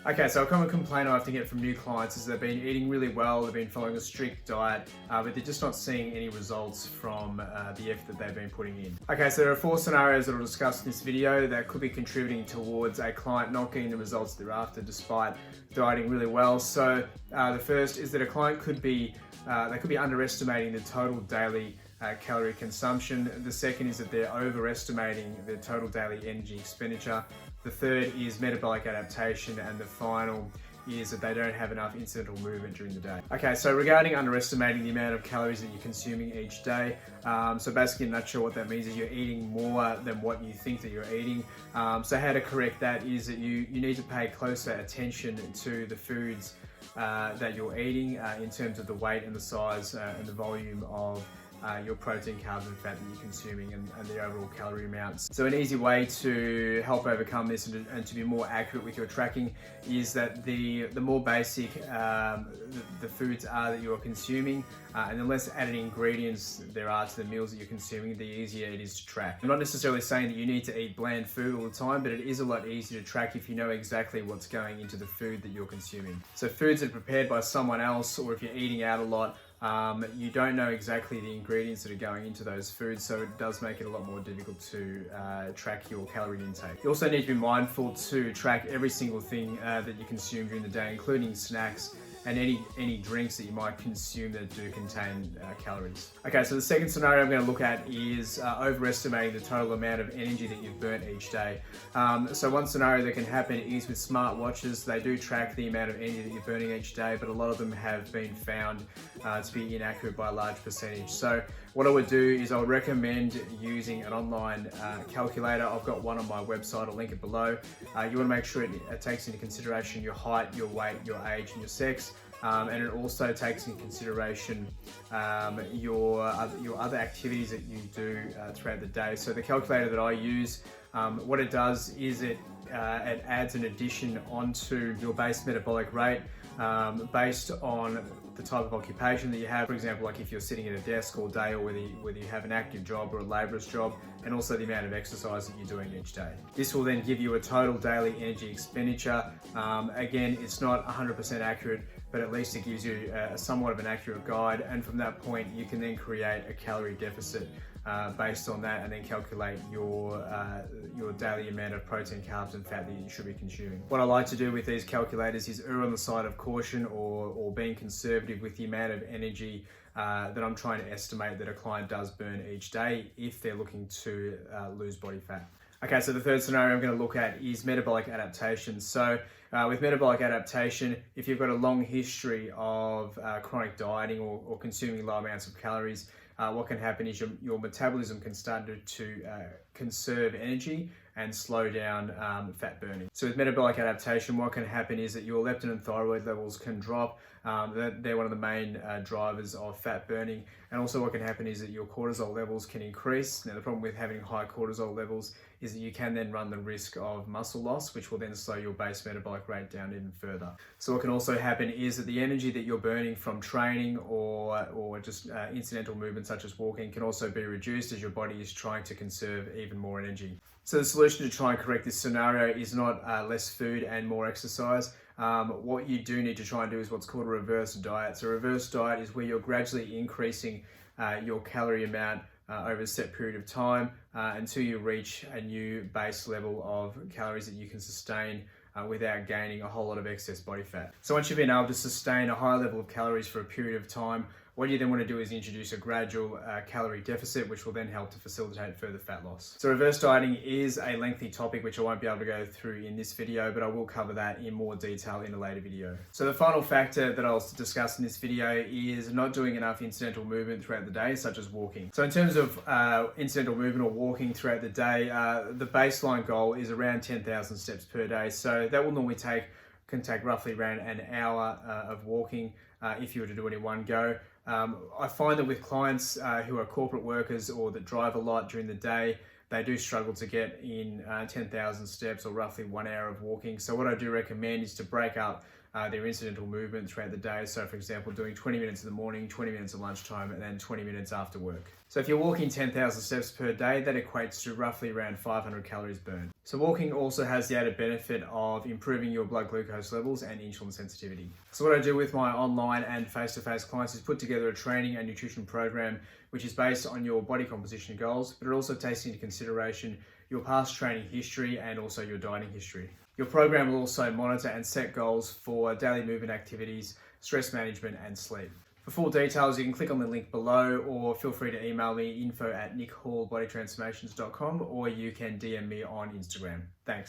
Okay, so a common complaint I often get from new clients is they've been eating really well, they've been following a strict diet, but they're just not seeing any results from the effort that they've been putting in. Okay, so there are 4 scenarios that I'll discuss in this video that could be contributing towards a client not getting the results they're after despite dieting really well. So the first is that a client could be underestimating the total daily calorie consumption. The second is that they're overestimating the total daily energy expenditure. The third is metabolic adaptation, and the final is that they don't have enough incidental movement during the day. Okay, so regarding underestimating the amount of calories that you're consuming each day, so basically in a nutshell what that means is you're eating more than what you think that you're eating. So how to correct that is that you need to pay closer attention to the foods that you're eating in terms of the weight and the size and the volume of your protein, carbs and fat that you're consuming and the overall calorie amounts. So an easy way to help overcome this and to be more accurate with your tracking is that the more basic the foods are that you're consuming and the less added ingredients there are to the meals that you're consuming, the easier it is to track. I'm not necessarily saying that you need to eat bland food all the time, but it is a lot easier to track if you know exactly what's going into the food that you're consuming. So foods that are prepared by someone else, or if you're eating out a lot, you don't know exactly the ingredients that are going into those foods, so it does make it a lot more difficult to track your calorie intake. You also need to be mindful to track every single thing that you consume during the day, including snacks and any drinks that you might consume that do contain calories. Okay, so the second scenario I'm going to look at is overestimating the total amount of energy that you've burnt each day. So one scenario that can happen is with smartwatches. They do track the amount of energy that you're burning each day, but a lot of them have been found to be inaccurate by a large percentage. So what I would do is I would recommend using an online calculator. I've got one on my website, I'll link it below. You want to make sure it takes into consideration your height, your weight, your age and your sex. And it also takes into consideration your other activities that you do throughout the day. So the calculator that I use, what it does is it adds an addition onto your base metabolic rate based on the type of occupation that you have. For example, like if you're sitting at a desk all day, or whether you have an active job or a laborious job, and also the amount of exercise that you're doing each day. This will then give you a total daily energy expenditure. Again, it's not 100% accurate, but at least it gives you somewhat of an accurate guide, and from that point you can then create a calorie deficit based on that, and then calculate your daily amount of protein, carbs and fat that you should be consuming. What I like to do with these calculators is err on the side of caution, or being conservative with the amount of energy that I'm trying to estimate that a client does burn each day if they're looking to lose body fat. Okay, so the third scenario I'm going to look at is metabolic adaptation. So with metabolic adaptation, if you've got a long history of chronic dieting or consuming low amounts of calories, what can happen is your metabolism can start to conserve energy and slow down fat burning. So with metabolic adaptation, what can happen is that your leptin and thyroid levels can drop. They're one of the main drivers of fat burning. And also what can happen is that your cortisol levels can increase. Now the problem with having high cortisol levels is that you can then run the risk of muscle loss, which will then slow your base metabolic rate down even further. So what can also happen is that the energy that you're burning from training or just incidental movements such as walking can also be reduced as your body is trying to conserve even more energy. So the solution to try and correct this scenario is not less food and more exercise. What you do need to try and do is what's called a reverse diet. So a reverse diet is where you're gradually increasing your calorie amount over a set period of time until you reach a new base level of calories that you can sustain without gaining a whole lot of excess body fat. So once you've been able to sustain a high level of calories for a period of time, what you then want to do is introduce a gradual calorie deficit, which will then help to facilitate further fat loss. So reverse dieting is a lengthy topic, which I won't be able to go through in this video, but I will cover that in more detail in a later video. So the final factor that I'll discuss in this video is not doing enough incidental movement throughout the day, such as walking. So in terms of incidental movement or walking throughout the day, the baseline goal is around 10,000 steps per day. So that will normally can take roughly around an hour of walking if you were to do it in one go. I find that with clients who are corporate workers or that drive a lot during the day, they do struggle to get in 10,000 steps or roughly 1 hour of walking. So what I do recommend is to break up their incidental movement throughout the day. So for example, doing 20 minutes in the morning, 20 minutes at lunchtime, and then 20 minutes after work. So if you're walking 10,000 steps per day, that equates to roughly around 500 calories burned. So walking also has the added benefit of improving your blood glucose levels and insulin sensitivity. So what I do with my online and face-to-face clients is put together a training and nutrition program which is based on your body composition goals, but it also takes into consideration your past training history and also your dieting history. Your program will also monitor and set goals for daily movement activities, stress management and sleep. For full details, you can click on the link below or feel free to email me info@nickhallbodytransformations.com or you can DM me on Instagram. Thanks.